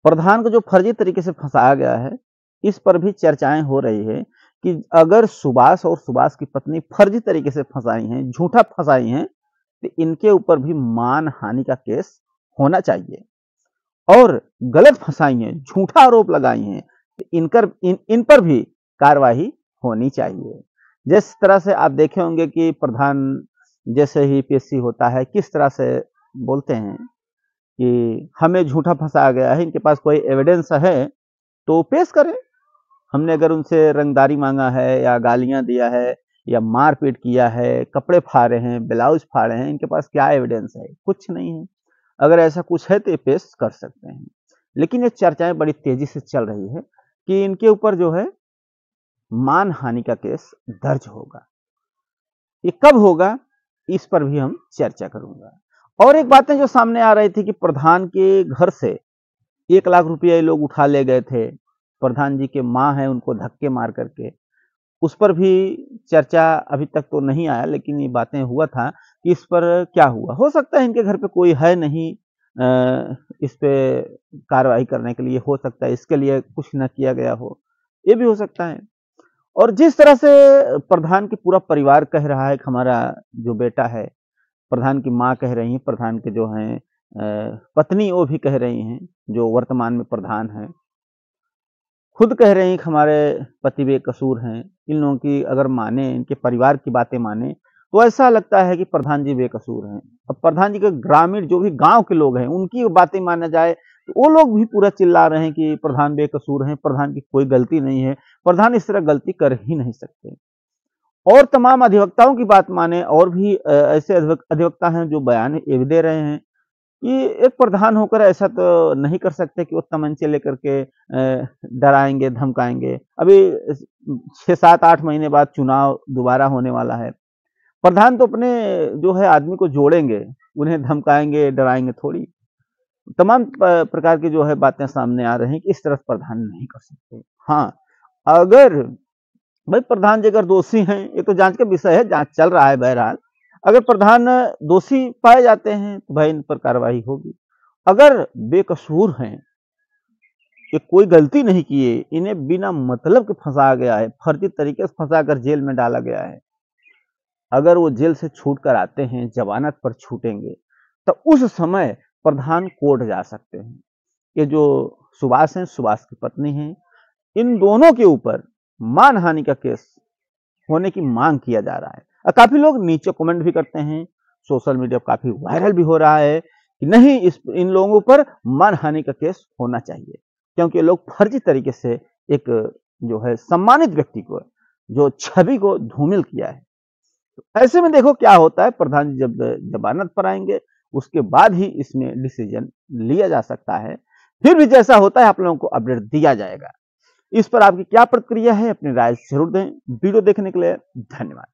प्रधान को जो फर्जी तरीके से फंसाया गया है, इस पर भी चर्चाएं हो रही है कि अगर सुभाष और सुभाष की पत्नी फर्जी तरीके से फंसाई हैं, झूठा फंसाई हैं, तो इनके ऊपर भी मानहानि का केस होना चाहिए। और गलत फंसाई हैं, झूठा आरोप लगाई हैं, तो इन पर भी कार्रवाई होनी चाहिए। जिस तरह से आप देखे होंगे कि प्रधान जैसे ही पेशी होता है, किस तरह से बोलते हैं कि हमें झूठा फंसाया गया है, इनके पास कोई एविडेंस है तो पेश करें। हमने अगर उनसे रंगदारी मांगा है या गालियां दिया है या मारपीट किया है, कपड़े फाड़े हैं, ब्लाउज फाड़े हैं, इनके पास क्या एविडेंस है? कुछ नहीं है। अगर ऐसा कुछ है तो ये पेश कर सकते हैं। लेकिन ये चर्चाएं बड़ी तेजी से चल रही है कि इनके ऊपर जो है मानहानि का केस दर्ज होगा। ये कब होगा, इस पर भी हम चर्चा करूंगा। और एक बातें जो सामने आ रही थी कि प्रधान के घर से 1 लाख रुपया ये लोग उठा ले गए थे। प्रधान जी के माँ हैं, उनको धक्के मार करके। उस पर भी चर्चा अभी तक तो नहीं आया, लेकिन ये बातें हुआ था कि इस पर क्या हुआ। हो सकता है इनके घर पे कोई है नहीं इस पे कार्रवाई करने के लिए, हो सकता है इसके लिए कुछ न किया गया हो, ये भी हो सकता है। और जिस तरह से प्रधान की पूरा परिवार कह रहा है कि हमारा जो बेटा है, प्रधान की माँ कह रही हैं, प्रधान के जो हैं पत्नी वो भी कह रही हैं, जो वर्तमान में प्रधान हैं, खुद कह रहे हैं कि हमारे पति बेकसूर हैं। इन लोगों की अगर माने, इनके परिवार की बातें माने, तो ऐसा लगता है कि प्रधान जी बेकसूर हैं। अब प्रधान जी के ग्रामीण जो भी गांव के लोग हैं, उनकी बातें माना जाए तो वो लोग भी पूरा चिल्ला रहे हैं कि प्रधान बेकसूर हैं, प्रधान की कोई गलती नहीं है, प्रधान इस तरह गलती कर ही नहीं सकते। और तमाम अधिवक्ताओं की बात माने, और भी ऐसे अधिवक्ता हैं जो बयान ये भी दे रहे हैं कि एक प्रधान होकर ऐसा तो नहीं कर सकते कि वो तमंचे लेकर के डराएंगे, धमकाएंगे। अभी 6, 7, 8 महीने बाद चुनाव दोबारा होने वाला है। प्रधान तो अपने जो है आदमी को जोड़ेंगे, उन्हें धमकाएंगे, डराएंगे थोड़ी। तमाम प्रकार की जो है बातें सामने आ रही हैं कि इस तरह प्रधान नहीं कर सकते। हाँ, अगर भाई प्रधान जी अगर दोषी हैं, ये तो जांच का विषय है, जांच चल रहा है बहरहाल। अगर प्रधान दोषी पाए जाते हैं तो भाई इन पर कार्रवाई होगी। अगर बेकसूर हैं, ये कोई गलती नहीं किए, इन्हें बिना मतलब के फंसाया गया है, फर्जी तरीके से फंसाकर जेल में डाला गया है, अगर वो जेल से छूट कर आते हैं, जमानत पर छूटेंगे, तो उस समय प्रधान कोर्ट जा सकते हैं। ये जो सुभाष हैं, सुभाष की पत्नी हैं, इन दोनों के ऊपर मानहानि का केस होने की मांग किया जा रहा है। और काफी लोग नीचे कमेंट भी करते हैं, सोशल मीडिया पर काफी वायरल भी हो रहा है कि नहीं, इन लोगों पर मानहानि का केस होना चाहिए, क्योंकि लोग फर्जी तरीके से एक जो है सम्मानित व्यक्ति को, जो छवि को धूमिल किया है। तो ऐसे में देखो क्या होता है, प्रधान जी जब जमानत पर आएंगे उसके बाद ही इसमें डिसीजन लिया जा सकता है। फिर भी जैसा होता है आप लोगों को अपडेट दिया जाएगा। इस पर आपकी क्या प्रतिक्रिया है, अपनी राय जरूर दें। वीडियो देखने के लिए धन्यवाद।